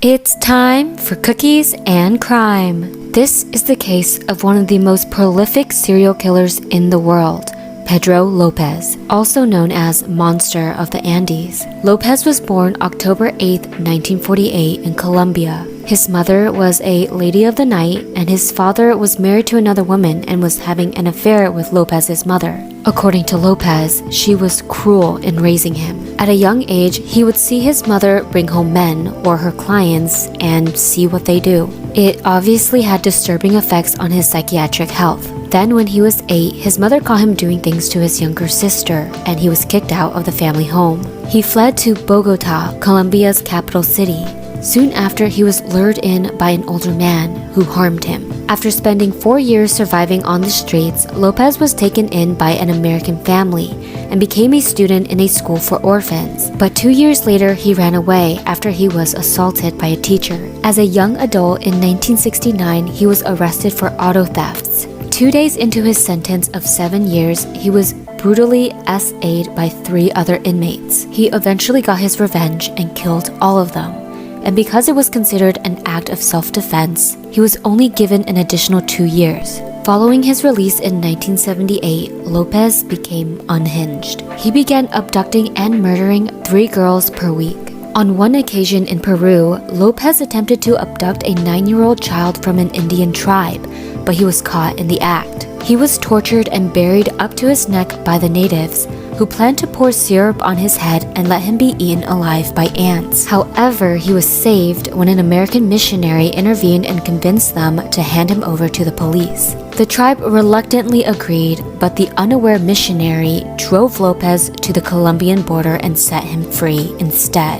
It's time for cookies and crime. This is the case of one of the most prolific serial killers in the world, Pedro Lopez, also known as Monster of the Andes. Lopez was born October 8, 1948 in Colombia. His mother was a lady of the night, and his father was married to another woman and was having an affair with Lopez's mother. According to Lopez, she was cruel in raising him. At a young age, he would see his mother bring home men or her clients and see what they do. It obviously had disturbing effects on his psychiatric health. Then when he was 8, his mother caught him doing things to his younger sister, and he was kicked out of the family home. He fled to Bogota, Colombia's capital city. Soon after, he was lured in by an older man who harmed him. After spending 4 years surviving on the streets, Lopez was taken in by an American family and became a student in a school for orphans. But 2 years later, he ran away after he was assaulted by a teacher. As a young adult in 1969, he was arrested for auto thefts. 2 days into his sentence of 7 years, he was brutally SA'd by 3 other inmates. He eventually got his revenge and killed all of them. And because it was considered an act of self-defense, he was only given an additional 2 years. Following his release in 1978, Lopez became unhinged. He began abducting and murdering 3 girls per week. On one occasion in Peru, Lopez attempted to abduct a 9-year-old child from an Indian tribe, but he was caught in the act. He was tortured and buried up to his neck by the natives, who planned to pour syrup on his head and let him be eaten alive by ants. However, he was saved when an American missionary intervened and convinced them to hand him over to the police. The tribe reluctantly agreed, but the unaware missionary drove Lopez to the Colombian border and set him free instead.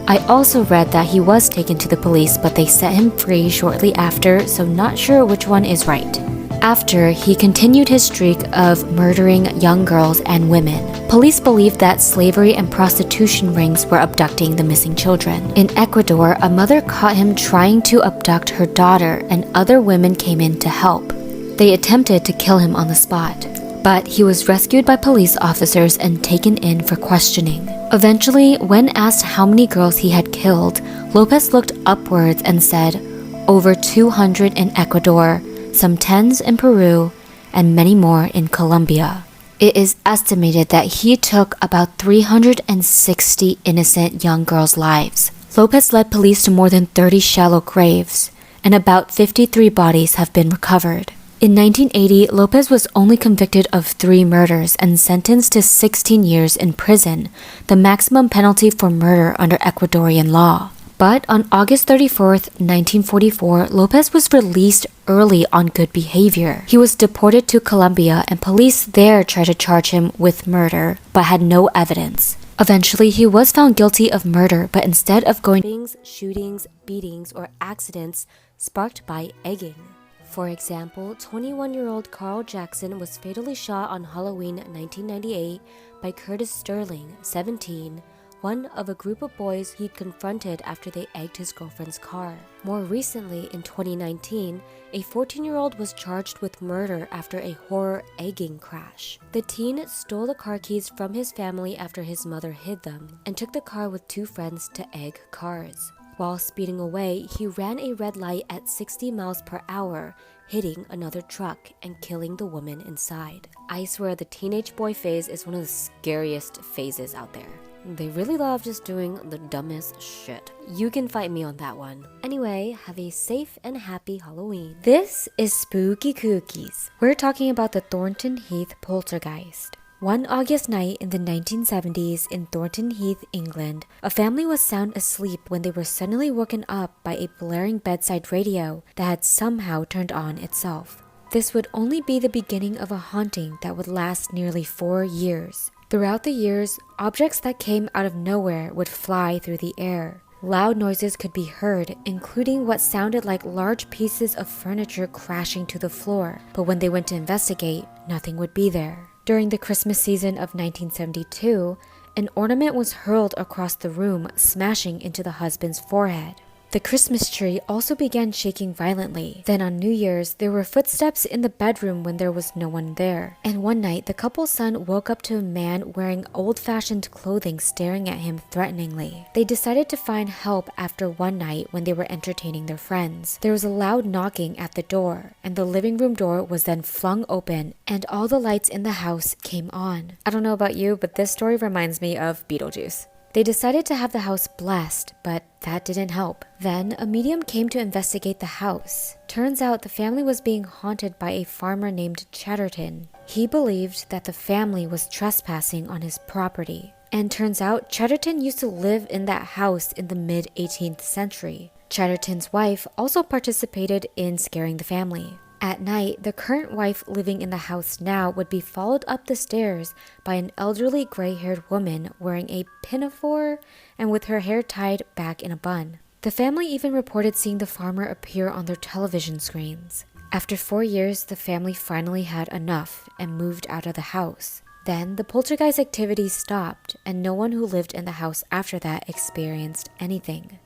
I also read that he was taken to the police, but they set him free shortly after, so not sure which one is right. After, he continued his streak of murdering young girls and women. Police believed that slavery and prostitution rings were abducting the missing children. In Ecuador, a mother caught him trying to abduct her daughter, and other women came in to help. They attempted to kill him on the spot, but he was rescued by police officers and taken in for questioning. Eventually, when asked how many girls he had killed, Lopez looked upwards and said, "Over 200 in Ecuador, some 10s in Peru, and many more in Colombia." It is estimated that he took about 360 innocent young girls' lives. Lopez led police to more than 30 shallow graves, and about 53 bodies have been recovered. In 1980, Lopez was only convicted of 3 murders and sentenced to 16 years in prison, the maximum penalty for murder under Ecuadorian law. But on August 34, 1944, Lopez was released early on good behavior. He was deported to Colombia, and police there tried to charge him with murder, but had no evidence. Eventually, he was found guilty of murder, but instead of going shootings, beatings, or accidents sparked by egging. For example, 21-year-old Carl Jackson was fatally shot on Halloween 1998 by Curtis Sterling, 17, one of a group of boys he'd confronted after they egged his girlfriend's car. More recently, in 2019, a 14-year-old was charged with murder after a horror egging crash. The teen stole the car keys from his family after his mother hid them, and took the car with 2 friends to egg cars. While speeding away, he ran a red light at 60 miles per hour, hitting another truck and killing the woman inside. I swear the teenage boy phase is one of the scariest phases out there. They really love just doing the dumbest shit. You can fight me on that one. Anyway, have a safe and happy Halloween. This is Spooky Cookies. We're talking about the Thornton Heath poltergeist. One August night in the 1970s in Thornton Heath, England, a family was sound asleep when they were suddenly woken up by a blaring bedside radio that had somehow turned on itself. This would only be the beginning of a haunting that would last nearly 4 years. Throughout the years, objects that came out of nowhere would fly through the air. Loud noises could be heard, including what sounded like large pieces of furniture crashing to the floor, but when they went to investigate, nothing would be there. During the Christmas season of 1972, an ornament was hurled across the room, smashing into the husband's forehead. The Christmas tree also began shaking violently. Then on New Year's, there were footsteps in the bedroom when there was no one there. And one night, the couple's son woke up to a man wearing old-fashioned clothing staring at him threateningly. They decided to find help after one night when they were entertaining their friends. There was a loud knocking at the door, and the living room door was then flung open, and all the lights in the house came on. I don't know about you, but this story reminds me of Beetlejuice. They decided to have the house blessed, but that didn't help. Then, a medium came to investigate the house. Turns out the family was being haunted by a farmer named Chatterton. He believed that the family was trespassing on his property. And turns out Chatterton used to live in that house in the mid-18th century. Chatterton's wife also participated in scaring the family. At night, the current wife living in the house now would be followed up the stairs by an elderly gray-haired woman wearing a pinafore and with her hair tied back in a bun. The family even reported seeing the farmer appear on their television screens. After 4 years, the family finally had enough and moved out of the house. Then, the poltergeist activity stopped, and no one who lived in the house after that experienced anything.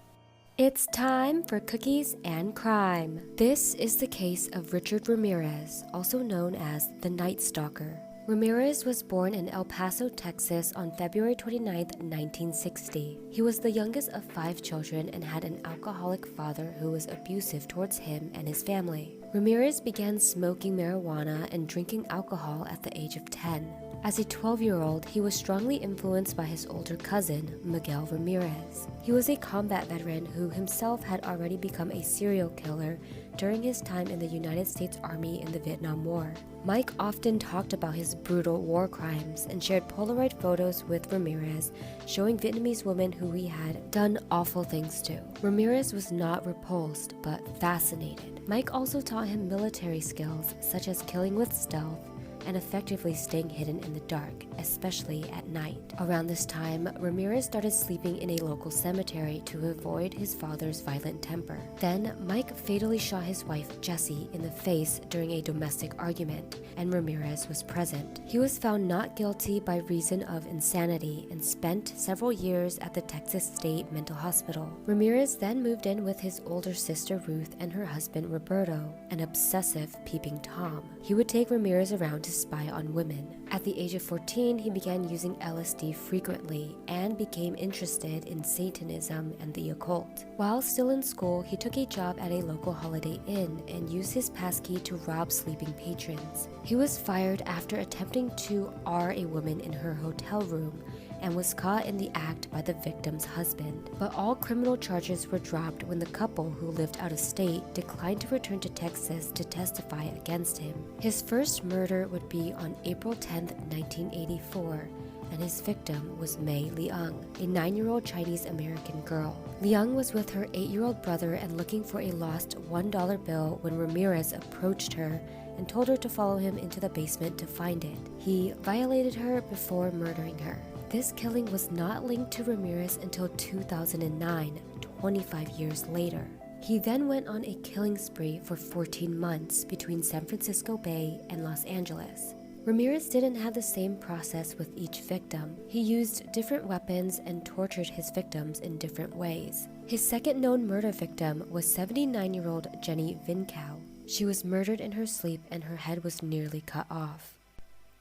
It's time for Cookies and Crime. This is the case of Richard Ramirez, also known as the Night Stalker. Ramirez was born in El Paso, Texas on February 29, 1960. He was the youngest of 5 children and had an alcoholic father who was abusive towards him and his family. Ramirez began smoking marijuana and drinking alcohol at the age of 10. As a 12-year-old, he was strongly influenced by his older cousin, Miguel Ramirez. He was a combat veteran who himself had already become a serial killer during his time in the United States Army in the Vietnam War. Mike often talked about his brutal war crimes and shared Polaroid photos with Ramirez, showing Vietnamese women who he had done awful things to. Ramirez was not repulsed, but fascinated. Mike also taught him military skills, such as killing with stealth, and effectively staying hidden in the dark, especially at night. Around this time, Ramirez started sleeping in a local cemetery to avoid his father's violent temper. Then, Mike fatally shot his wife, Jessie, in the face during a domestic argument, and Ramirez was present. He was found not guilty by reason of insanity and spent several years at the Texas State Mental Hospital. Ramirez then moved in with his older sister, Ruth, and her husband, Roberto, an obsessive peeping Tom. He would take Ramirez around to spy on women. At the age of 14, he began using LSD frequently and became interested in Satanism and the occult. While still in school, he took a job at a local Holiday Inn and used his passkey to rob sleeping patrons. He was fired after attempting to R a woman in her hotel room and was caught in the act by the victim's husband. But all criminal charges were dropped when the couple, who lived out of state, declined to return to Texas to testify against him. His first murder would be on April 10, 1984, and his victim was Mei Liang, a 9-year-old Chinese-American girl. Liang was with her 8-year-old brother and looking for a lost $1 bill when Ramirez approached her and told her to follow him into the basement to find it. He violated her before murdering her. This killing was not linked to Ramirez until 2009, 25 years later. He then went on a killing spree for 14 months between San Francisco Bay and Los Angeles. Ramirez didn't have the same process with each victim. He used different weapons and tortured his victims in different ways. His second known murder victim was 79-year-old Jenny Vincow. She was murdered in her sleep and her head was nearly cut off.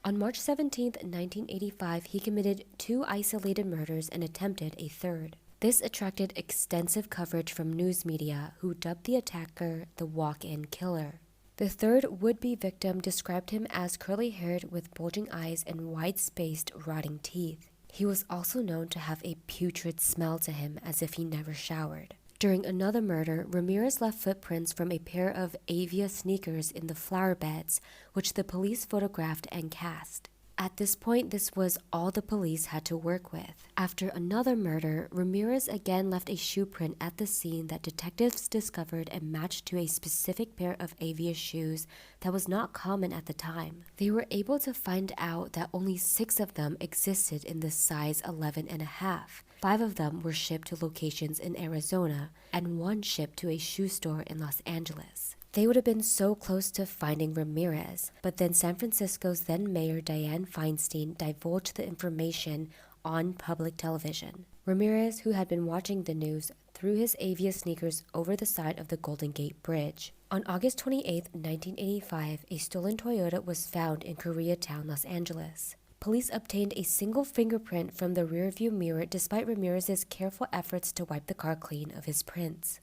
On March 17, 1985, he committed 2 isolated murders and attempted a third. This attracted extensive coverage from news media, who dubbed the attacker the walk-in killer. The third would-be victim described him as curly-haired with bulging eyes and wide-spaced, rotting teeth. He was also known to have a putrid smell to him, as if he never showered. During another murder, Ramirez left footprints from a pair of Avia sneakers in the flower beds, which the police photographed and cast. At this point, this was all the police had to work with. After another murder, Ramirez again left a shoe print at the scene that detectives discovered and matched to a specific pair of Avia shoes that was not common at the time. They were able to find out that only 6 of them existed in the size 11.5. 5 of them were shipped to locations in Arizona, and 1 shipped to a shoe store in Los Angeles. They would have been so close to finding Ramirez, but then San Francisco's then Mayor Dianne Feinstein divulged the information on public television. Ramirez, who had been watching the news, threw his Avia sneakers over the side of the Golden Gate Bridge. On August 28, 1985, a stolen Toyota was found in Koreatown, Los Angeles. Police obtained a single fingerprint from the rearview mirror despite Ramirez's careful efforts to wipe the car clean of his prints.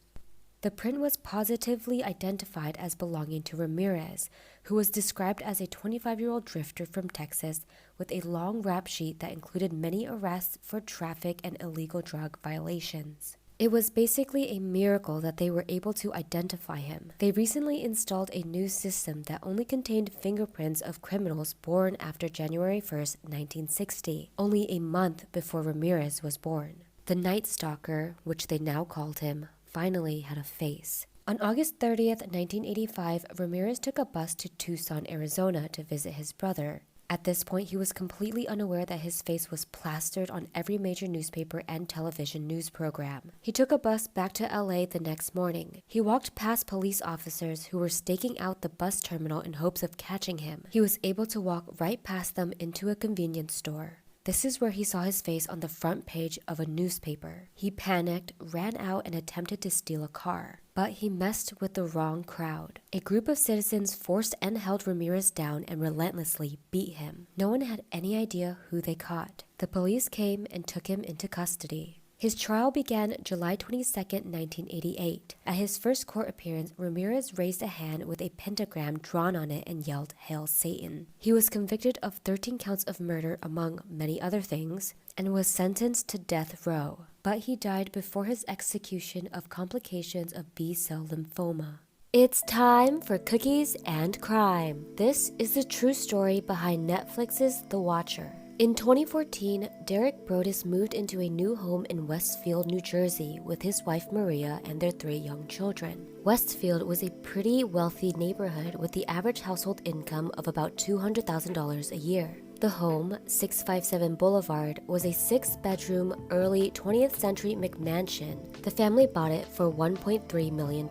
The print was positively identified as belonging to Ramirez, who was described as a 25-year-old drifter from Texas with a long rap sheet that included many arrests for traffic and illegal drug violations. It was basically a miracle that they were able to identify him. They recently installed a new system that only contained fingerprints of criminals born after January 1st, 1960, only a month before Ramirez was born. The Night Stalker, which they now called him, finally had a face. On August 30th, 1985, Ramirez took a bus to Tucson, Arizona to visit his brother. At this point, he was completely unaware that his face was plastered on every major newspaper and television news program. He took a bus back to LA the next morning. He walked past police officers who were staking out the bus terminal in hopes of catching him. He was able to walk right past them into a convenience store. This is where he saw his face on the front page of a newspaper. He panicked, ran out, and attempted to steal a car. But he messed with the wrong crowd. A group of citizens forced and held Ramirez down and relentlessly beat him. No one had any idea who they caught. The police came and took him into custody. His trial began July 22, 1988. At his first court appearance, Ramirez raised a hand with a pentagram drawn on it and yelled, "Hail Satan." He was convicted of 13 counts of murder, among many other things, and was sentenced to death row. But he died before his execution of complications of B-cell lymphoma. It's time for Cookies and Crime. This is the true story behind Netflix's The Watcher. In 2014, Derek Brodus moved into a new home in Westfield, New Jersey with his wife Maria and their 3 young children. Westfield was a pretty wealthy neighborhood with the average household income of about $200,000 a year. The home, 657 Boulevard, was a 6-bedroom, early 20th century McMansion. The family bought it for $1.3 million.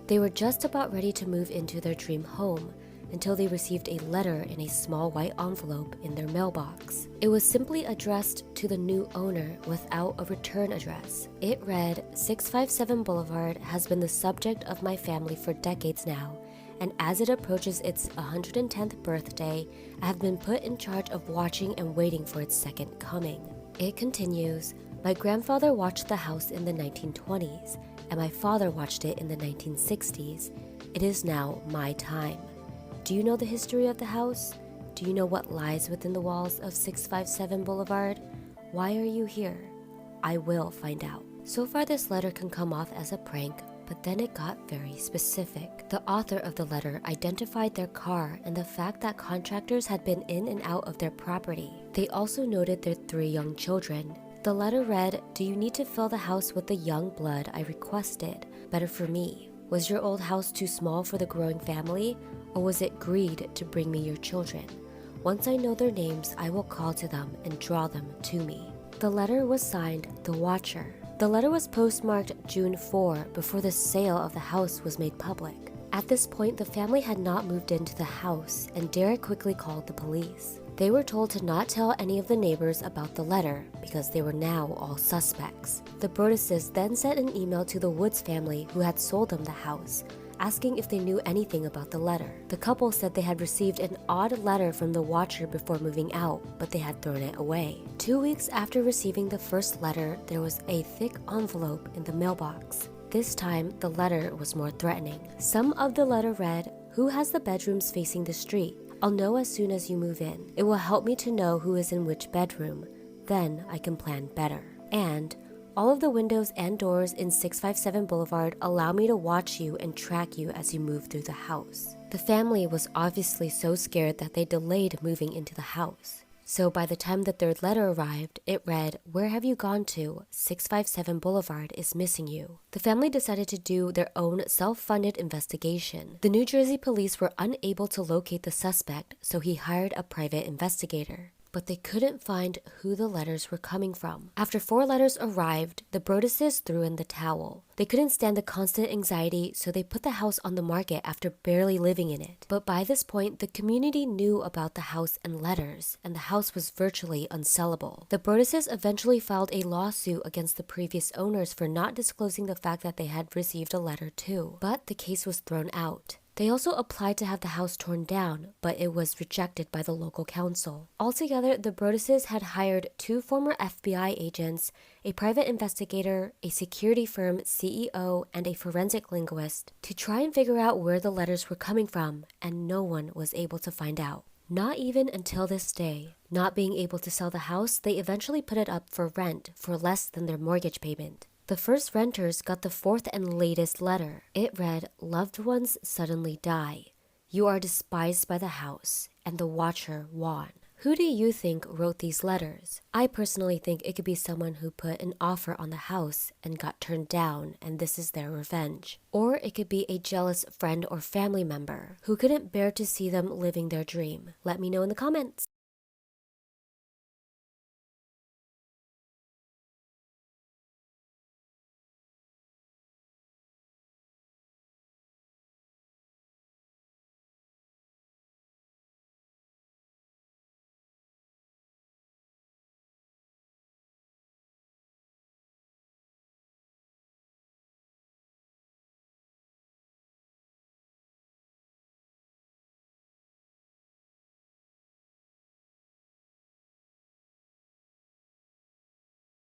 They were just about ready to move into their dream home until they received a letter in a small white envelope in their mailbox. It was simply addressed to the new owner without a return address. It read, "657 Boulevard has been the subject of my family for decades now, and as it approaches its 110th birthday, I have been put in charge of watching and waiting for its second coming." It continues, "My grandfather watched the house in the 1920s, and my father watched it in the 1960s. It is now my time. Do you know the history of the house? Do you know what lies within the walls of 657 Boulevard? Why are you here? I will find out." So far, this letter can come off as a prank, but then it got very specific. The author of the letter identified their car and the fact that contractors had been in and out of their property. They also noted their 3 young children. The letter read, "Do you need to fill the house with the young blood I requested? Better for me. Was your old house too small for the growing family? Or was it greed to bring me your children? Once I know their names, I will call to them and draw them to me." The letter was signed The Watcher. The letter was postmarked June 4 before the sale of the house was made public. At this point, the family had not moved into the house, and Derek quickly called the police. They were told to not tell any of the neighbors about the letter because they were now all suspects. The Broduses then sent an email to the Woods family who had sold them the house, asking if they knew anything about the letter. The couple said they had received an odd letter from the Watcher before moving out, but they had thrown it away. 2 weeks after receiving the first letter, there was a thick envelope in the mailbox. This time, the letter was more threatening. Some of the letter read, "Who has the bedrooms facing the street? I'll know as soon as you move in. It will help me to know who is in which bedroom. Then I can plan better. And all of the windows and doors in 657 Boulevard allow me to watch you and track you as you move through the house." The family was obviously so scared that they delayed moving into the house. So by the time the 3rd letter arrived, it read, "Where have you gone to? 657 Boulevard is missing you." The family decided to do their own self-funded investigation. The New Jersey police were unable to locate the suspect, so he hired a private investigator. but they couldn't find who the letters were coming from. After 4 letters arrived, the Broaduses threw in the towel. They couldn't stand the constant anxiety, so they put the house on the market after barely living in it. But by this point, the community knew about the house and letters, and the house was virtually unsellable. The Broaduses eventually filed a lawsuit against the previous owners for not disclosing the fact that they had received a letter too, but the case was thrown out. They also applied to have the house torn down, but it was rejected by the local council. Altogether, the Broaduses had hired 2 former FBI agents, a private investigator, a security firm CEO, and a forensic linguist to try and figure out where the letters were coming from, and no one was able to find out. Not even until this day. Not being able to sell the house, they eventually put it up for rent for less than their mortgage payment. The first renters got the 4th and latest letter. It read, "Loved ones suddenly die. You are despised by the house, and the watcher won." Who do you think wrote these letters? I personally think it could be someone who put an offer on the house and got turned down, and this is their revenge. Or it could be a jealous friend or family member who couldn't bear to see them living their dream. Let me know in the comments.